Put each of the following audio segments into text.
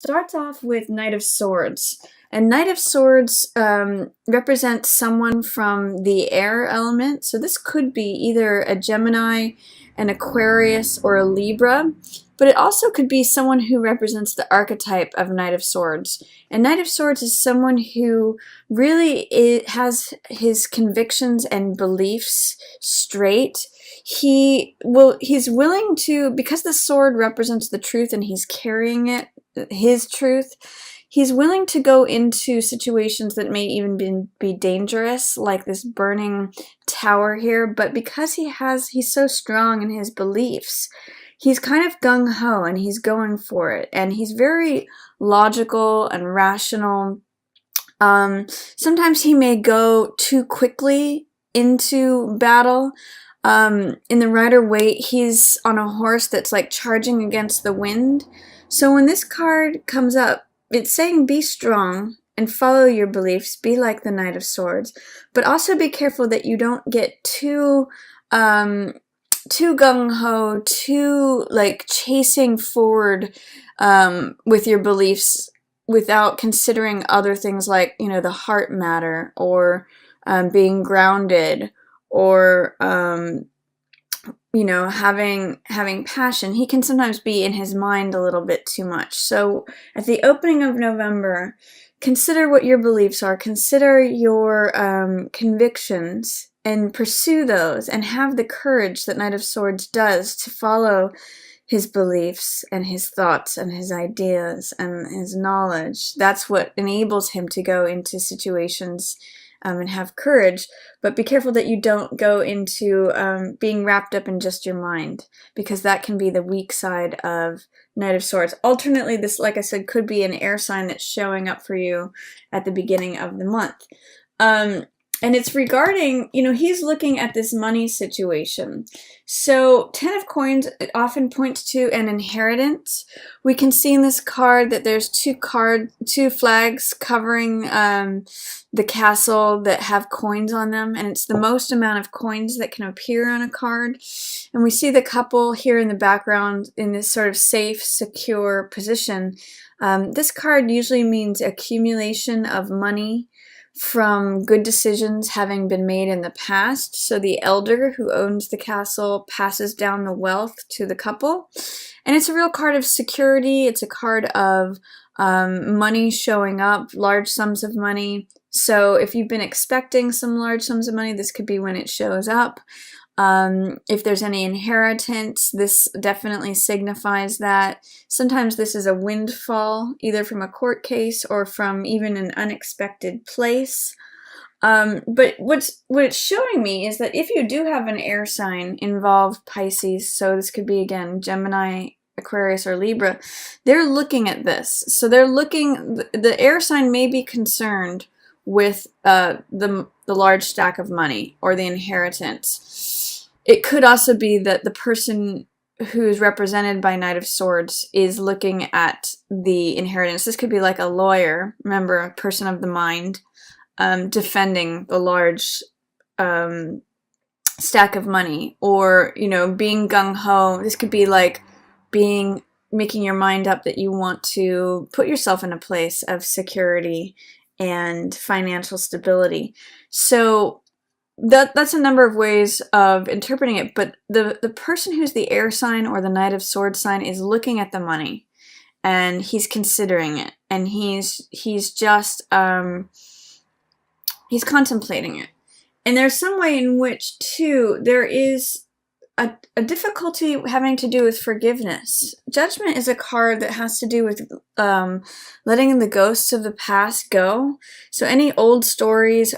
Starts off with Knight of Swords. And Knight of Swords represents someone from the air element. So this could be either a Gemini, an Aquarius, or a Libra. But it also could be someone who represents the archetype of Knight of Swords. And Knight of Swords is someone who really has his convictions and beliefs straight. He's willing to, because the sword represents the truth and he's carrying it, his truth, he's willing to go into situations that may even be dangerous, like this burning tower here, but because he's so strong in his beliefs, he's kind of gung-ho and he's going for it, and he's very logical and rational. Sometimes he may go too quickly into battle. In the Rider-Waite, he's on a horse that's like charging against the wind. So when this card comes up, it's saying be strong and follow your beliefs, be like the Knight of Swords, but also be careful that you don't get too gung-ho, too like chasing forward with your beliefs without considering other things like, the heart matter, or being grounded, or having passion. He can sometimes be in his mind a little bit too much. So at the opening of November, consider what your beliefs are, consider your convictions, and pursue those, and have the courage that Knight of Swords does to follow his beliefs and his thoughts and his ideas and his knowledge. That's what enables him to go into situations and have courage, but be careful that you don't go into being wrapped up in just your mind, because that can be the weak side of Knight of Swords. Alternately, this, like I said, could be an air sign that's showing up for you at the beginning of the month. And it's regarding, he's looking at this money situation. So 10 of Coins often points to an inheritance. We can see in this card that there's two flags covering the castle that have coins on them, and it's the most amount of coins that can appear on a card. And we see the couple here in the background in this sort of safe, secure position. This card usually means accumulation of money from good decisions having been made in the past. So the elder who owns the castle passes down the wealth to the couple. And it's a real card of security. It's a card of money showing up, large sums of money. So if you've been expecting some large sums of money, this could be when it shows up. If there's any inheritance, this definitely signifies that. Sometimes this is a windfall, either from a court case or from even an unexpected place. But what it's showing me is that if you do have an air sign involved Pisces, so this could be, again, Gemini, Aquarius, or Libra, they're looking at this. So the air sign may be concerned with the large stack of money or the inheritance. It could also be that the person who's represented by Knight of Swords is looking at the inheritance. This could be like a lawyer, remember, a person of the mind, defending the large stack of money, or, being gung-ho. This could be like making your mind up that you want to put yourself in a place of security and financial stability. So that's a number of ways of interpreting it, but the person who's the air sign or the Knight of Swords sign is looking at the money, and he's considering it, and he's just he's contemplating it. And there's some way in which, too, there is a difficulty having to do with forgiveness. Judgment is a card that has to do with letting the ghosts of the past go. So any old stories,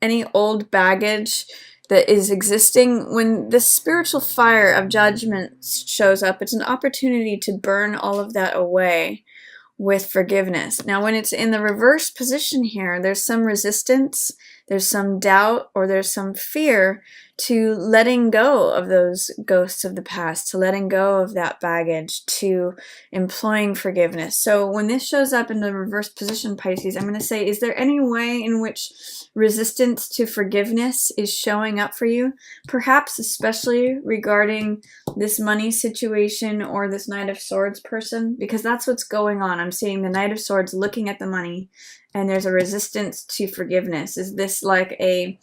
any old baggage that is existing, when the spiritual fire of judgment shows up, it's an opportunity to burn all of that away with forgiveness. Now, when it's in the reverse position here, there's some resistance there's some doubt or there's some fear to letting go of those ghosts of the past, to letting go of that baggage, to employing forgiveness. So when this shows up in the reverse position, Pisces, I'm going to say, is there any way in which resistance to forgiveness is showing up for you? Perhaps especially regarding this money situation or this Knight of Swords person, because that's what's going on. I'm seeing the Knight of Swords looking at the money, and there's a resistance to forgiveness. Is this like a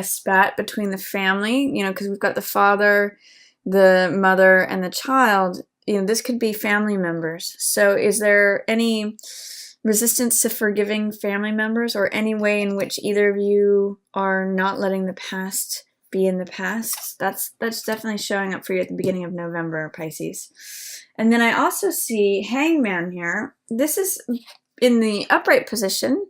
spat between the family? You know, because we've got the father, the mother, and the child. You know, this could be family members. So is there any resistance to forgiving family members, or any way in which either of you are not letting the past be in the past? That's definitely showing up for you at the beginning of November, Pisces. And then I also see Hangman here. This is in the upright position,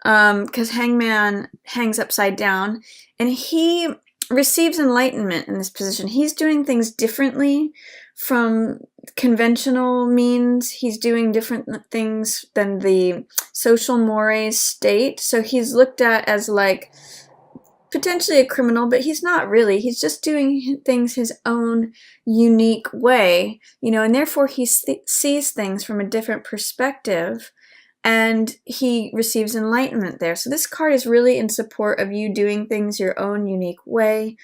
because Hangman hangs upside down, and he receives enlightenment in this position. He's doing things differently from conventional means. He's doing different things than the social mores state. So he's looked at as like potentially a criminal, but he's not really. He's just doing things his own unique way, you know, and therefore he sees things from a different perspective, and he receives enlightenment there. So this card is really in support of you doing things your own unique way,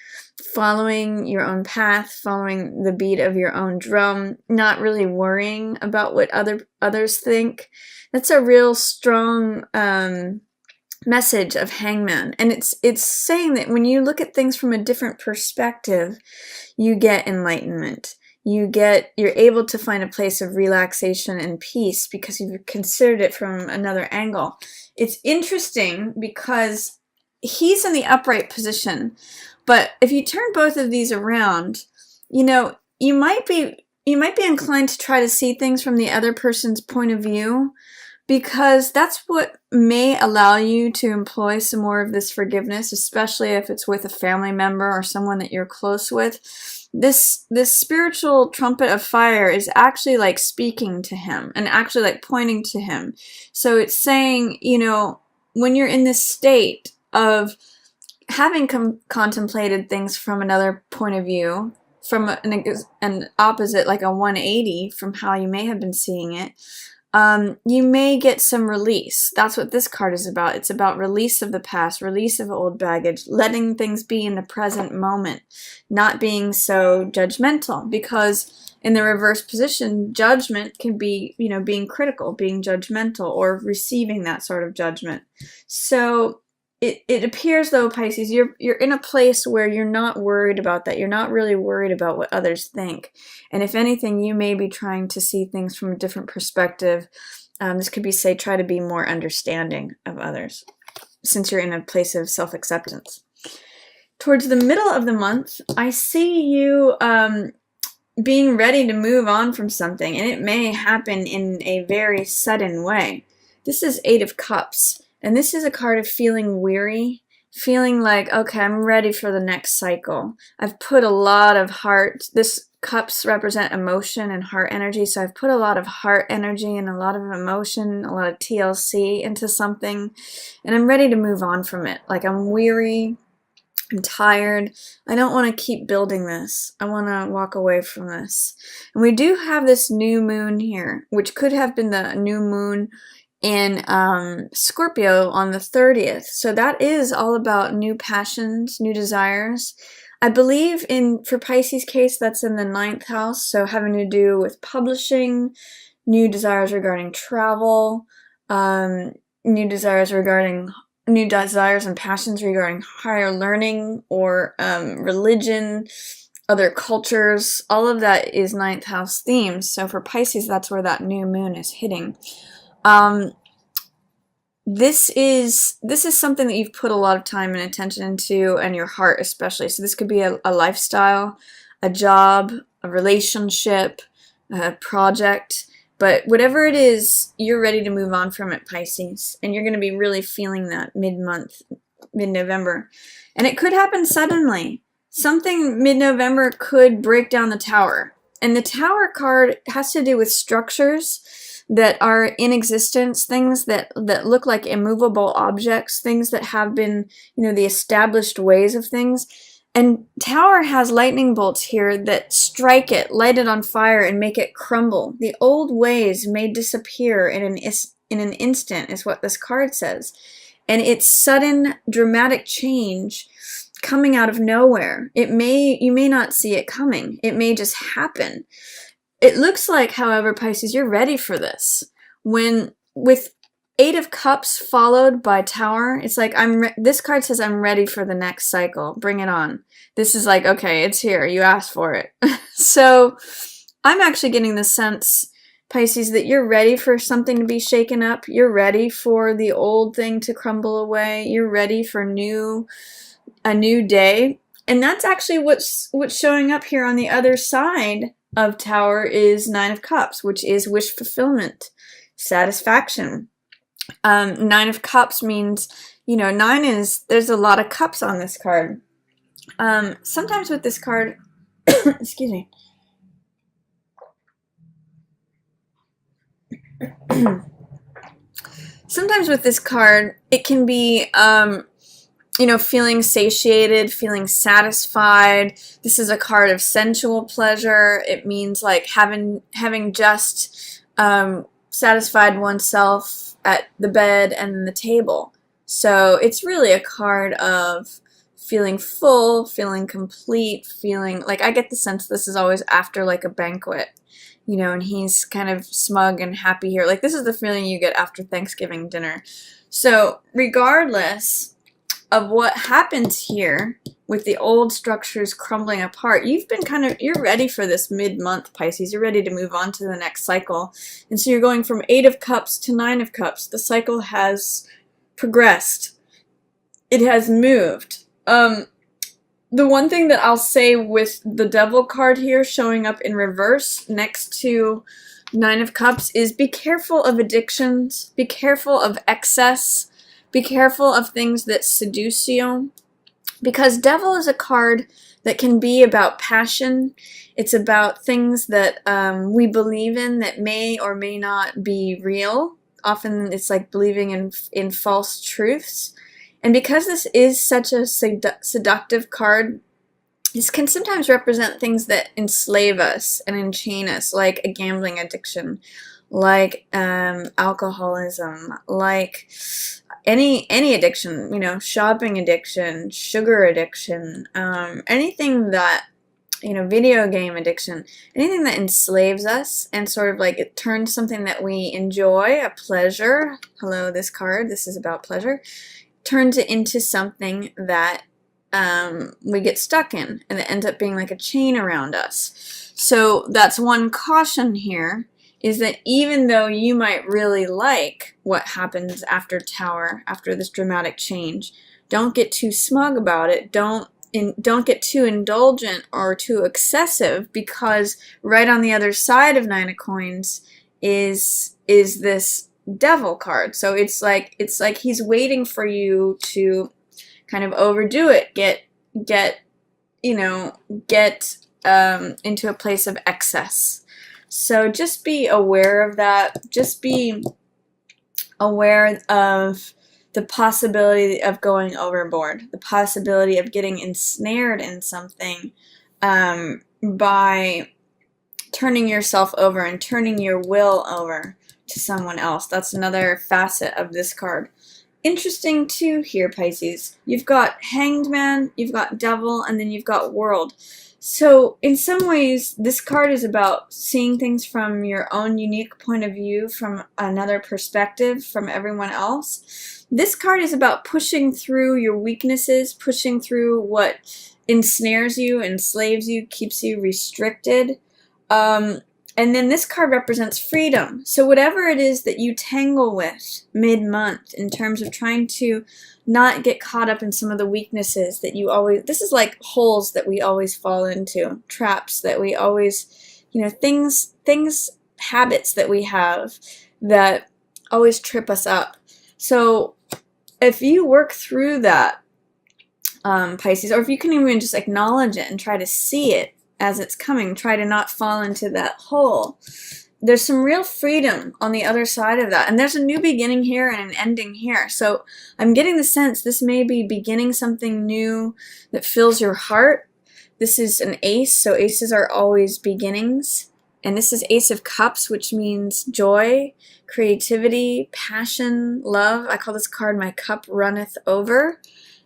following your own path, following the beat of your own drum, not really worrying about what others think. That's a real strong message of Hangman. And it's saying that when you look at things from a different perspective, you get enlightenment. You're able to find a place of relaxation and peace because you've considered it from another angle. It's interesting because he's in the upright position, but if you turn both of these around, you know, you might be inclined to try to see things from the other person's point of view, because that's what may allow you to employ some more of this forgiveness, especially if it's with a family member or someone that you're close with. This spiritual trumpet of fire is actually like speaking to him and actually like pointing to him. So it's saying, you know, when you're in this state of having contemplated things from another point of view, from an opposite, like a 180 from how you may have been seeing it, you may get some release. That's what this card is about. It's about release of the past, release of old baggage, letting things be in the present moment, not being so judgmental, because in the reverse position, judgment can be, you know, being critical, being judgmental, or receiving that sort of judgment. So it appears, though, Pisces, you're in a place where you're not worried about that. You're not really worried about what others think. And if anything, you may be trying to see things from a different perspective. This could be, say, try to be more understanding of others, since you're in a place of self-acceptance. Towards the middle of the month, I see you being ready to move on from something, and it may happen in a very sudden way. This is Eight of Cups. And this is a card of feeling weary, feeling like, okay, I'm ready for the next cycle. I've put a lot of heart. This cups represent emotion and heart energy, so I've put a lot of heart energy and a lot of emotion, a lot of TLC into something, and I'm ready to move on from it. Like, I'm weary, I'm tired. I don't want to keep building this. I want to walk away from this. And we do have this new moon here, which could have been the new moon in Scorpio on the 30th. So that is all about new passions, new desires. I believe for Pisces case, that's in the 9th house, so having to do with publishing, new desires regarding travel, new desires and passions regarding higher learning or religion, other cultures. All of that is 9th house themes. So for Pisces, that's where that new moon is hitting. This is something that you've put a lot of time and attention into, and your heart especially. So this could be a lifestyle, a job, a relationship, a project, but whatever it is, you're ready to move on from it, Pisces, and you're going to be really feeling that mid-month, mid-November. And it could happen suddenly. Something mid-November could break down the tower. And the Tower card has to do with structures, that are in existence, things that look like immovable objects, things that have been, the established ways of things. And Tower has lightning bolts here that strike it, light it on fire, and make it crumble. The old ways may disappear in an instant, is what this card says. And it's sudden, dramatic change coming out of nowhere. You may not see it coming. It may just happen. It looks like, however, Pisces, you're ready for this. With 8 of Cups followed by Tower, it's like this card says I'm ready for the next cycle. Bring it on. This is like, okay, it's here. You asked for it. So I'm actually getting the sense, Pisces, that you're ready for something to be shaken up. You're ready for the old thing to crumble away. You're ready for a new day. And that's actually what's showing up here on the other side of Tower is 9 of Cups, which is wish fulfillment, satisfaction. 9 of Cups means, 9 is, there's a lot of cups on this card. Sometimes with this card, excuse me. Sometimes with this card, it can be, feeling satiated, feeling satisfied. This is a card of sensual pleasure. It means like having just satisfied oneself at the bed and the table. So it's really a card of feeling full, feeling complete, feeling like, I get the sense this is always after like a banquet, and he's kind of smug and happy here. Like this is the feeling you get after Thanksgiving dinner. So regardless of what happens here with the old structures crumbling apart, you're ready for this mid-month, Pisces. You're ready to move on to the next cycle. And so you're going from 8 of Cups to 9 of Cups. The cycle has progressed. It has moved. The one thing that I'll say with the Devil card here showing up in reverse next to 9 of Cups is be careful of addictions, be careful of excess, be careful of things that seduce you, because Devil is a card that can be about passion. It's about things that we believe in that may or may not be real. Often it's like believing in false truths. And because this is such a seductive card, this can sometimes represent things that enslave us and enchain us, like a gambling addiction, like alcoholism, like any addiction, shopping addiction, sugar addiction, anything that, video game addiction, anything that enslaves us and sort of like it turns something that we enjoy, a pleasure, hello, this card, this is about pleasure, turns it into something that we get stuck in, and it ends up being like a chain around us. So that's one caution here, is that even though you might really like what happens after Tower, after this dramatic change, don't get too smug about it. Don't get too indulgent or too excessive, because right on the other side of 9 of Coins is this Devil card. So it's like he's waiting for you to kind of overdo it, get into a place of excess. So just be aware of that. Just be aware of the possibility of going overboard, the possibility of getting ensnared in something by turning yourself over and turning your will over to someone else. That's another facet of this card. Interesting too here, Pisces. You've got Hanged Man, you've got Devil, and then you've got World. So in some ways, this card is about seeing things from your own unique point of view, from another perspective, from everyone else. This card is about pushing through your weaknesses, pushing through what ensnares you, enslaves you, keeps you restricted. And then this card represents freedom. So whatever it is that you tangle with mid-month in terms of trying to not get caught up in some of the weaknesses that you always, this is like holes that we always fall into, traps that we always, things, habits that we have that always trip us up. So if you work through that, Pisces, or if you can even just acknowledge it and try to see it as it's coming, try to not fall into that hole, there's some real freedom on the other side of that. And there's a new beginning here and an ending here. So I'm getting the sense this may be beginning something new that fills your heart. This is an ace, so aces are always beginnings. And this is Ace of Cups, which means joy, creativity, passion, love. I call this card My Cup Runneth Over.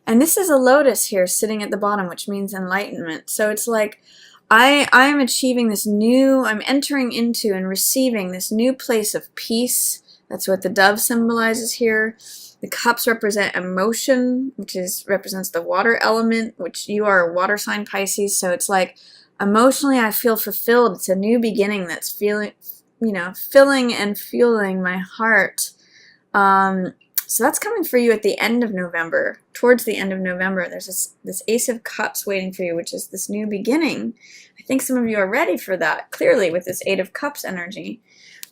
And this is a lotus here sitting at the bottom, which means enlightenment. So it's like I am achieving this new, I'm entering into and receiving this new place of peace. That's what the dove symbolizes here. The cups represent emotion, which represents the water element, which you are a water sign, Pisces. So it's like emotionally I feel fulfilled. It's a new beginning that's filling and fueling my heart. So that's coming for you at the end of November. Towards the end of November, there's this Ace of Cups waiting for you, which is this new beginning. I think some of you are ready for that, clearly, with this Eight of Cups energy.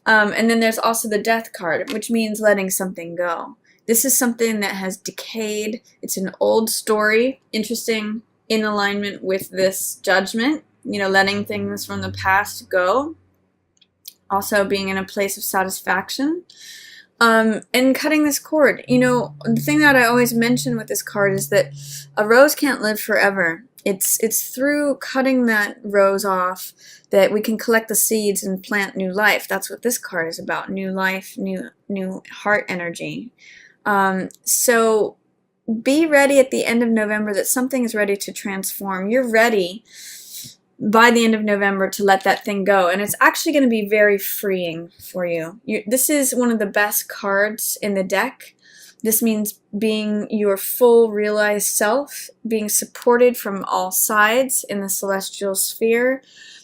And then there's also the Death card, which means letting something go. This is something that has decayed. It's an old story, interesting, in alignment with this Judgment, letting things from the past go. Also being in a place of satisfaction. And cutting this cord. The thing that I always mention with this card is that a rose can't live forever. It's through cutting that rose off that we can collect the seeds and plant new life. That's what this card is about. New life, new heart energy. So be ready at the end of November that something is ready to transform. You're ready by the end of November to let that thing go. And it's actually going to be very freeing for you. This is one of the best cards in the deck. This means being your full realized self, being supported from all sides in the celestial sphere.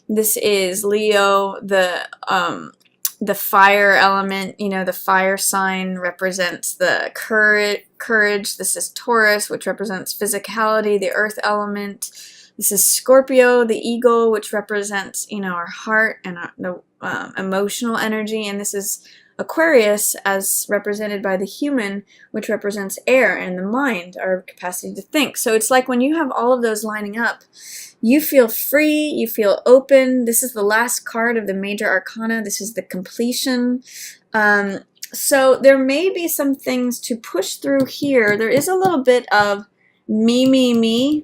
This is Leo, the fire element. The fire sign represents the courage. This is Taurus, which represents physicality, the earth element. This is Scorpio, the eagle, which represents, our heart and the emotional energy. And this is Aquarius, as represented by the human, which represents air and the mind, our capacity to think. So it's like when you have all of those lining up, you feel free, you feel open. This is the last card of the major arcana. This is the completion. So there may be some things to push through here. There is a little bit of me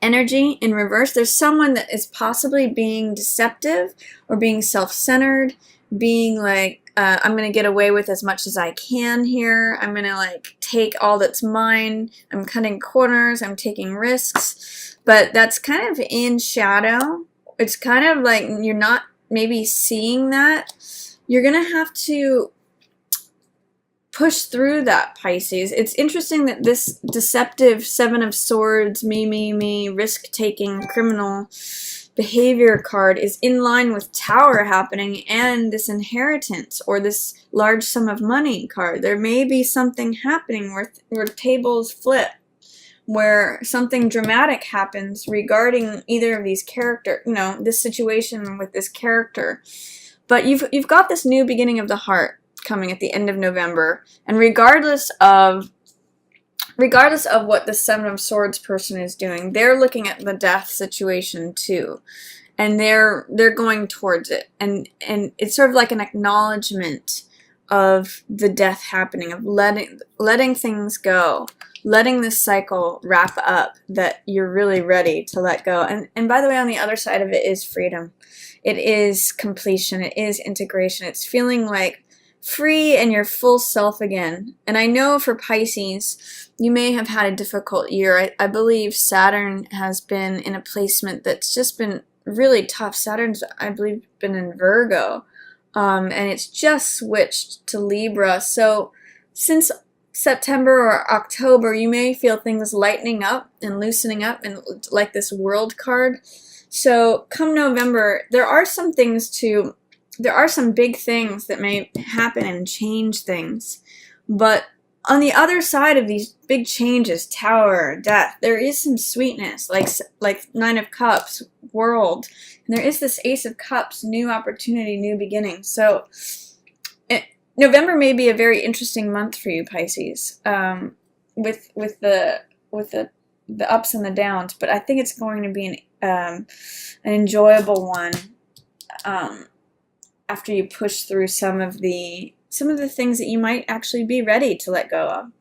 energy in reverse. There's someone that is possibly being deceptive or being self-centered, being like, I'm going to get away with as much as I can here. I'm going to take all that's mine. I'm cutting corners. I'm taking risks. But that's kind of in shadow. It's kind of like you're not maybe seeing that. You're going to have to push through that, Pisces. It's interesting that this deceptive Seven of Swords, me, risk-taking, criminal behavior card is in line with Tower happening and this inheritance or this large sum of money card. There may be something happening where tables flip, where something dramatic happens regarding either of these characters, this situation with this character. But you've got this new beginning of the heart coming at the end of November, and regardless of what the Seven of Swords person is doing, they're looking at the death situation too, and they're going towards it, and it's sort of like an acknowledgement of the death happening, of letting things go, letting this cycle wrap up, that you're really ready to let go. And by the way, on the other side of it is freedom. It is completion. It is integration. It's feeling like free and your full self again. And I know for Pisces, you may have had a difficult year. I believe Saturn has been in a placement that's just been really tough. Saturn's, I believe, been in Virgo, and it's just switched to Libra. So since September or October, you may feel things lightening up and loosening up, and like this World card. So come November, there are some big things that may happen and change things. But on the other side of these big changes, Tower, death, there is some sweetness, like Nine of Cups, World. And there is this Ace of Cups, new opportunity, new beginning. So November may be a very interesting month for you, Pisces, with the ups and the downs. But I think it's going to be an enjoyable one. after you push through some of the things that you might actually be ready to let go of.